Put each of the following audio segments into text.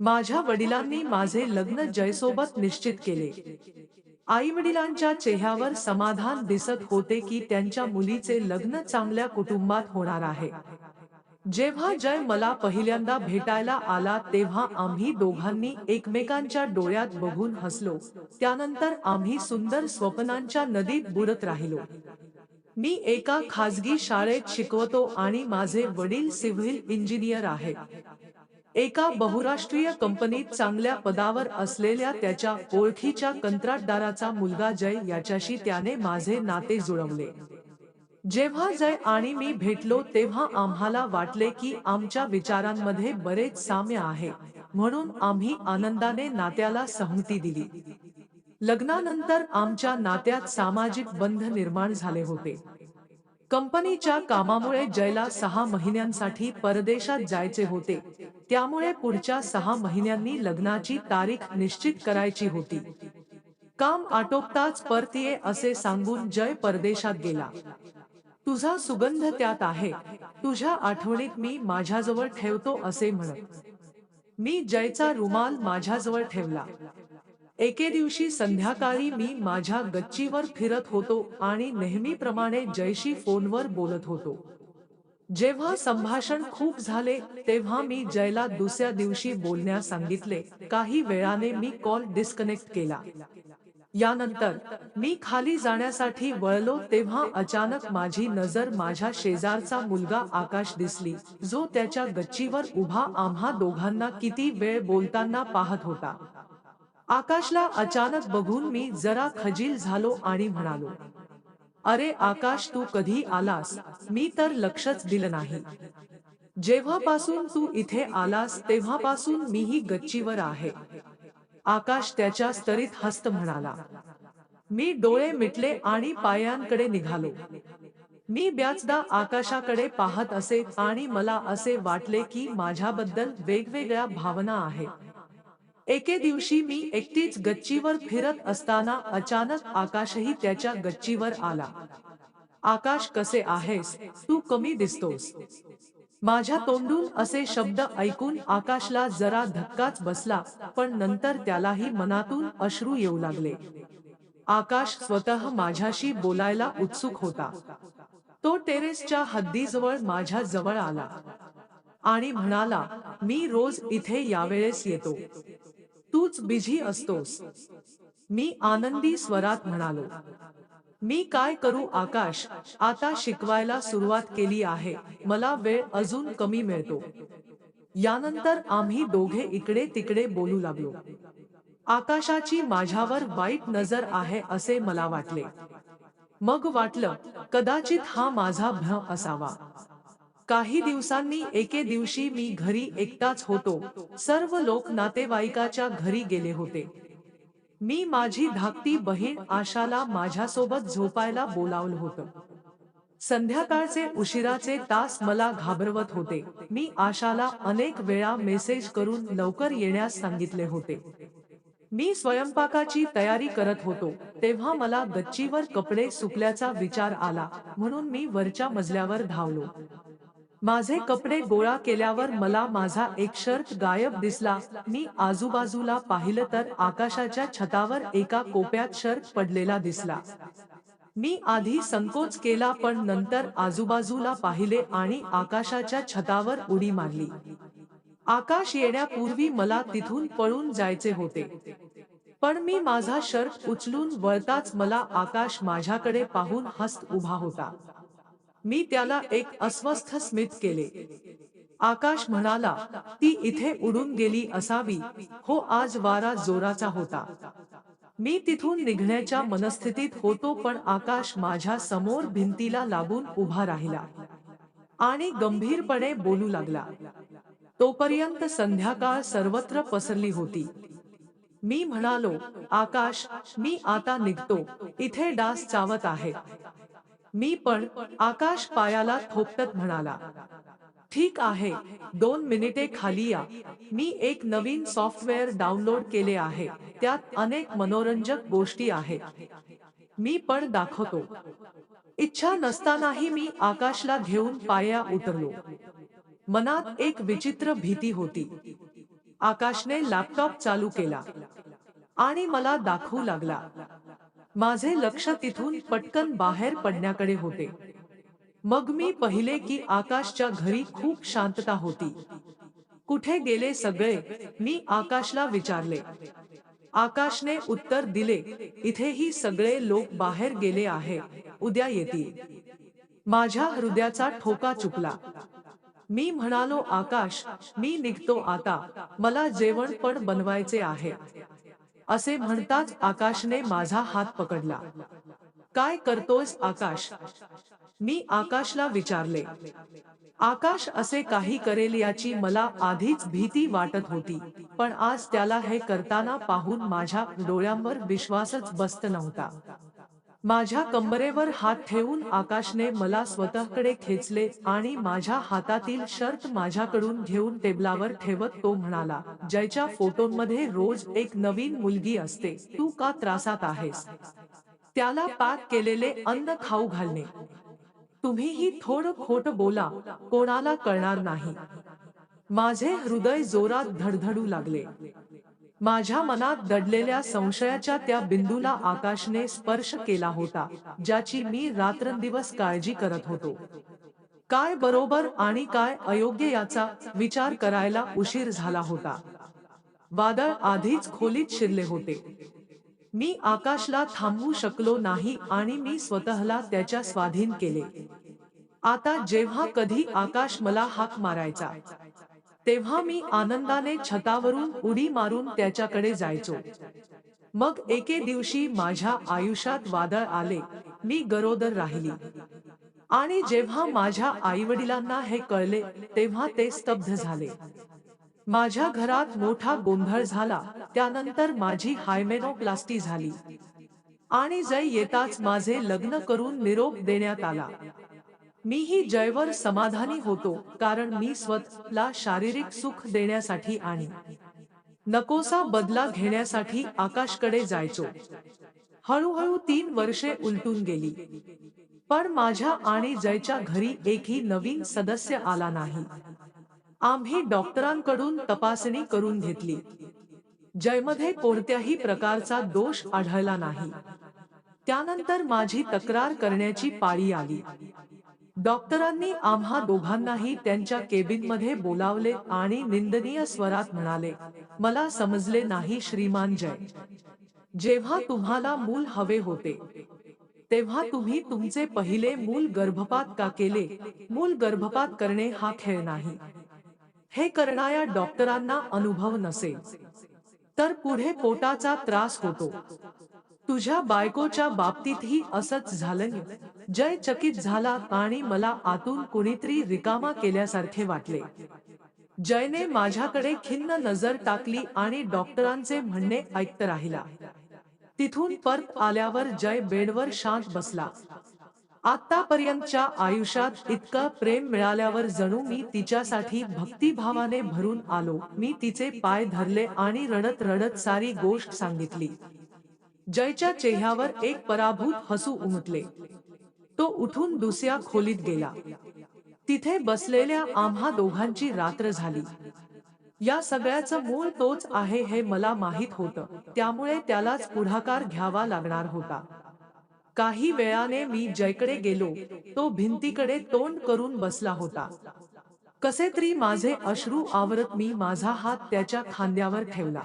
माझ्या वडिलांनी माझे लग्न जयसोबत निश्चित केले। आई-वडिलांच्या चेहऱ्यावर समाधान दिसत होते की त्यांच्या मुलीचे लग्न चांगल्या कुटुंबात होणार आहे। जेव्हा जय मला पहिल्यांदा भेटायला आला तेव्हा आम्ही दोघांनी एकमेकांच्या डोळ्यात बघून हसलो। त्यानंतर आम्ही सुंदर स्वप्नांच्या नदीत बुडत राहिलो। मी एका खाजगी शाळेत शिकवतो आणि माझे वडील सिव्हिल इंजिनियर आहेत। एका बहुराष्ट्रीय कंपनीत चांगल्या पदावर असलेल्या त्याच्या ओळखीच्या कंत्राटदाराचा मुलगा जय याच्याशी त्याने माझे नाते जुळवले। जेव्हा जय आणि मी भेटलो तेव्हा आम्हाला वाटले की आमच्या विचारांमध्ये बरेच साम्य आहे, म्हणून आम्ही आनंदाने नात्याला सहमती दिली। लग्नानंतर आमच्या नात्यात सामाजिक बंध निर्माण झाले होते। कंपनीच्या कामामुळे जयला 6 महिन्यांसाठी परदेशात जायचे होते, त्यामुळे पुढच्या 6 महिन्यांनी लग्नाची तारीख निश्चित करायची होती। काम आटोपताच परत ये असे सांगून जय परदेशात गेला। तुझा सुगंध त्यात आहे, तुझ्या आठवणीत मी माझ्याजवळ ठेवतो असे म्हणत मी जयचा रुमाल माझ्याजवळ ठेवला। एके दिवशी संध्याकाळी मी माझ्या गच्चीवर फिरत होतो आणि नेहमीप्रमाणे जयशी फोनवर बोलत होतो। जेव्हा संभाषण खूप झाले तेव्हा मी जयला दुसऱ्या दिवशी बोलण्यास सांगितले। काही वेळाने मी कॉल डिस्कनेक्ट केला। यानंतर मी खाली जाण्यासाठी वळलो तेव्हा अचानक माझी नजर माझ्या शेजारचा मुलगा आकाश दिसली, जो त्याच्या गच्चीवर उभा आम्हा दोघांना किती वेळ बोलताना पाहत होता। आकाशला अचानक बघून मी जरा खजील झालो आणि म्हणालो, अरे आकाश, तू कधी आलास? मी तर लक्षच दिलं नाही। जेव्हापासून तू इथे आलास तेव्हापासून मीही गच्चीवर आहे। आकाश त्याच्या स्तरीत हसत म्हणाला। मी डोळे मिटले आणि पायांकडे निघालो। मी बऱ्याचदा आकाशाकडे पाहत असे आणि मला असे वाटले की माझ्याबद्दल वेगवेगळ्या भावना आहेत। एके दिवशी मी एकटीच गच्चीवर फिरत असताना अचानक आकाशही त्याच्या गच्चीवर आला। आकाश, कसे आहेस? तू कमी दिसतोस। माझ्या तोंडून असे शब्द ऐकून आकाशला जरा धक्काच बसला, पण नंतर त्यालाही मनातून अश्रू येऊ लागले। आकाश स्वतः माझ्याशी बोलायला उत्सुक होता। तो टेरेसच्या हद्दीजवळ माझ्या जवळ आला आणि म्हणाला, मी रोज इथे यावेळेस येतो। तूच बिझी असतोस। मी आनंदी स्वरात म्हणालो, मी काय करू आकाश, आता शिकवायला सुरुवात केली आहे, मला वेळ अजून कमी मिळतो। यानंतर आम्ही दोघे इकडे तिकडे बोलू लागलो। आकाशाची माझ्यावर वाईट नजर आहे असे मला वाटले। मग वाटलं, कदाचित हा माझा भ्रम असावा। काही दिवसांनी एके दिवशी मी घरी एकटाच होतो। सर्व लोक नातेवाईकाच्या घरी गेले होते। मी माझी धाकटी बहीण आशाला माझ्यासोबत झोपायला बोलावलं होतं। संध्याकाळचे उशिराचे तास मला घाबरवत होते। मी आशाला अनेक वेळा मेसेज करून लवकर येण्यास सांगितले होते। मी स्वयंपाकाची तयारी करत होतो तेव्हा मला गच्चीवर कपडे सुकल्याचा विचार आला, म्हणून मी वरच्या मजल्यावर धावलो। माझे कपडे गोळा केल्यावर मला माझा एक शर्ट गायब दिसला। मी आजूबाजूला पाहिलं तर आकाशाच्या छतावर एका कोपऱ्यात शर्ट पडलेला दिसला। मी आधी संकोच केला, पण नंतर आजूबाजूला पाहिले आणि आकाशाच्या छतावर उडी मारली। आकाश येण्यापूर्वी मला तिथून पळून जायचे होते, पण मी माझा शर्ट उचलून वळताच मला आकाश माझ्याकडे पाहून हसत उभा होता। मी त्याला एक अस्वस्थ स्मित केले। आकाश म्हणाला, ती इथे उडून गेली असावी, हो आज वारा जोराचा होता। मी तिथून निघण्याच्या मनस्थितीत होतो, पण आकाश माझ्या समोर भिंतीला लागून उभा राहिला आणि गंभीरपणे बोलू लागला। तोपर्यंत संध्याकाळ सर्वत्र पसरली होती। मी म्हणालो, आकाश, मी आता निघतो, इथे डास चावत आहेत। मी पण, आकाश पायाला थोपटत म्हणाला। ठीक आहे, 2 मिनिटे खाली या। मी एक नवीन सॉफ्टवेअर डाउनलोड केले आहे, त्यात अनेक मनोरंजक गोष्टी आहेत। मी पण दाखवतो। इच्छा नसतानाही मी आकाशला घेऊन पायऱ्या उतरलो। मनात एक विचित्र भीती होती। आकाशने लॅपटॉप चालू केला आणि मला दाखवू लागला. माझे लक्ष तिथून पटकन बाहेर पडण्याकडे होते. मग मी पाहिले की आकाशच्या घरी खूप शांतता होती. कुठे गेले सगळे? मी आकाशला विचारले. आकाशने उत्तर दिले, इथेही सगळे लोक बाहेर गेले आहे, उद्या येतील. माझ्या हृदयाचा ठोका चुकला. मी म्हणालो, आकाश, मी निघतो आता, मला जेवण पण बनवायचे आहे. असे म्हणताच आकाशने माझा हात पकडला. काय करतोयस आकाश? मी आकाशला विचारले. आकाश असे काही करेल याची मला आधीच भीती वाटत होती, पण आज त्याला हे करताना पाहून माझ्या डोळ्यांवर विश्वासच बसत नव्हता. माझ्या कंबरेवर हात ठेवून आकाशने मला स्वतःकडे खेचले आणि माझ्या हातातील शर्ट माझ्याकडून घेऊन टेबलावर ठेवत तो म्हणाला, जयच्या फोटोंमध्ये रोज एक नवीन मुलगी असते, तू का त्रासात आहेस? त्याला पॅक केलेले अन्न खाऊ घालणे. तुम्हीही थोडं खोटं बोला, कोणाला कळणार नाही. माझे हृदय जोरात धडधडू लागले. माझ्या मनात दडलेल्या संशयाच्या त्या बिंदूला आकाशने स्पर्श केला होता, ज्याची मी रात्रंदिवस काळजी करत होतो. काय बरोबर आणि काय अयोग्य याचा विचार करायला उशीर झाला होता. वादळ आधीच खोलीत शिरले होते. मी आकाशला थांबवू शकलो नाही आणि मी स्वतःला त्याच्या स्वाधीन केले. आता जेव्हा कधी आकाश मला हाक मारायचा, तेव्हा मी आनंदाने छतावरून उडी मारून त्याच्याकडे जायचो. मग एके दिवशी माझ्या आयुष्यात वादळ आले. मी गरोदर राहिली. आणि जेव्हा माझ्या आईवडिलांना हे कळले, तेव्हा ते स्तब्ध झाले. माझ्या घरात मोठा गोंधळ झाला. त्यानंतर माझी हायमेनोप्लास्टी झाली. आणि जय येताच माझे लग्न करून निरोप देण्यात आला. मीही जयवर समाधानी होतो, कारण मी स्वतःला शारीरिक सुख देण्यासाठी आणि नकोसा बदला घेण्यासाठी आकाशकडे जायचो. हळूहळू 3 वर्षे उलटून गेली. पण माझ्या आणि जयच्या घरी एकही नवीन सदस्य आला नाही. आम्ही डॉक्टरांकडून तपासणी करून घेतली. जयमध्ये कोणत्याही प्रकारचा दोष आढळला नाही. त्यानंतर माझी तक्रार करण्याची पाळी आली. डॉक्टरांनी आम्हा दोघांनाही त्यांच्या केबिनमध्ये बोलावले आणि निंदनीय स्वरात म्हणाले, मला समजले नाही श्रीमान जय. जेव्हा तुम्हाला मूल हवे होते, तेव्हा तुम्ही तुमचे पहिले मूल गर्भपात का केले? मूल गर्भपात करणे हा खेळ नाही. हे करणाऱ्या डॉक्टरांना अनुभव नसेल, तर पुढे पोटाचा त्रास होतो. तुझ्या बायकोच्या बाबतीतही असंच झालं. जय चकित झाला आणि मला आतून कुणीतरी रिकामा केल्यासारखे वाटले. जयने माझ्याकडे खिन्न नजर टाकली आणि डॉक्टरांचे म्हणणे ऐकत राहिला. तिथून परत आल्यावर जय बेडवर शांत बसला. आतापर्यंतच्या आयुष्यात इतकं प्रेम मिळाल्यावर जणू मी तिच्यासाठी भक्तिभावाने भरून आलो. मी तिचे पाय धरले आणि रडत रडत सारी गोष्ट सांगितली. जयच्या चेहऱ्यावर एक पराभूत हसू उमटले. तो उठून दुसऱ्या खोलीत गेला. तिथे बसलेल्या आम्हा दोघांची रात्र झाली. या सगळ्याचं मूळ तोच आहे हे मला माहित होतं, त्यामुळे त्यालाच पुढाकार घ्यावा लागणार होता. काही वेळाने मी जयकडे गेलो. तो भिंतीकडे तोंड करून बसला होता. कसेतरी माझे अश्रू आवरत मी माझा हात त्याच्या खांद्यावर ठेवला.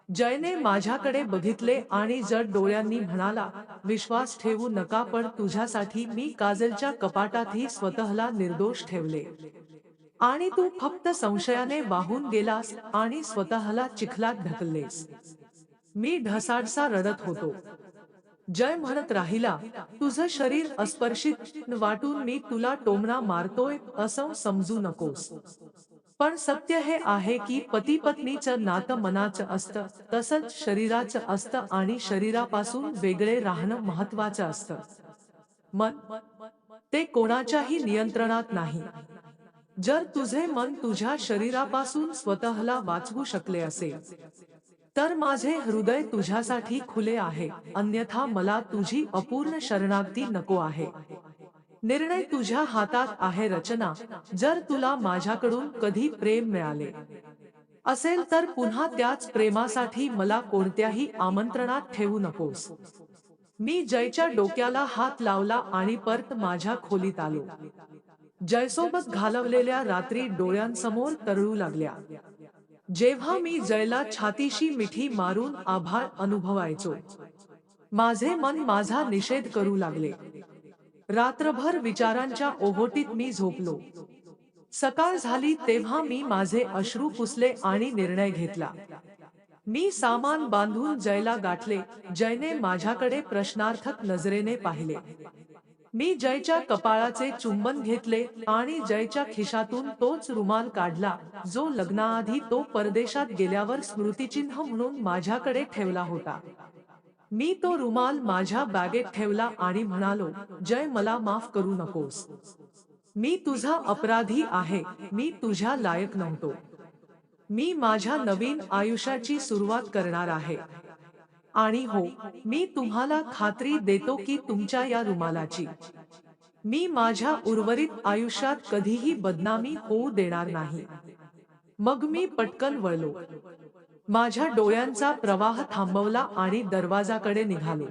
जयने माझ्याकडे बघितले आणि जड डोळ्यांनी म्हणाला, विश्वास ठेवू नका, पण तुझ्यासाठी मी काजलच्या कपाटातही स्वतःला निर्दोष ठेवले. आणि तू फक्त संशयाने वाहून गेलास आणि स्वतःला चिखलात ढकललेस. मी ढसाढसा रडत होतो. जय म्हणत राहिला, तुझं शरीर अस्पर्शित वाटून मी तुला टोमणा मारतोय असं समजू नकोस. पण सत्य हे आहे की पती पत्नीचं नातं मनाचं असतं, तसंच शरीराचं असतं आणि शरीरापासून वेगळे राहणं महत्वाचं असतं. मन, ते कोणाच्याही नियंत्रणात नाही. जर तुझे मन तुझ्या शरीरापासून स्वतःला वाचवू शकले असेल, तर माझे हृदय तुझ्यासाठी खुले आहे, अन्यथा मला तुझी अपूर्ण शरणागती नको आहे. निर्णय तुझ्या हातात आहे रचना. जर तुला माझ्याकडून कधी प्रेम मिळाले, असेल तर पुन्हा त्याच प्रेमासाठी मला कोणत्याही आमंत्रणात ठेवू नकोस. मी जयच्या डोक्याला हात लावला आणि परत माझ्या खोलीत आलो. जयसोबत घालवलेल्या रात्री डोळ्यांसमोर तरळू लागल्या. जेव्हा मी जयला छातीशी मिठी मारून आभाळ अनुभवायचो, माझे मन माझा निषेध करू लागले. रात्रभर विचारांच्या ओहोटीत मी झोपलो. सकाळ झाली तेव्हा मी माझे अश्रू पुसले आणि निर्णय घेतला. मी सामान बांधून जयला गाठले. जयने माझ्याकडे प्रश्नार्थक नजरेने पाहिले. मी जयच्या कपाळाचे चुंबन घेतले आणि जयच्या खिशातून तोच रुमाल काढला, जो लग्नाआधी तो परदेशात गेल्यावर स्मृतिचिन्ह म्हणून माझ्याकडे ठेवला होता. मी तो रुमाल माझ्या बॅगेत ठेवला आणि म्हणालो, जय, मला माफ करू नकोस. मी तुझा अपराधी आहे. मी तुझ्या लायक नव्हतो. मी माझ्या नवीन आयुष्याची सुरुवात करणार आहे. आणि हो, मी तुम्हाला खात्री देतो की तुमच्या या रुमालाची मी माझ्या उर्वरित आयुष्यात कधीही बदनामी होऊ देणार नाही. मग मी पटकन वळलो. माझ्या डोळ्यांचा प्रवाह थांबवला आणि दरवाजाकडे निघालो.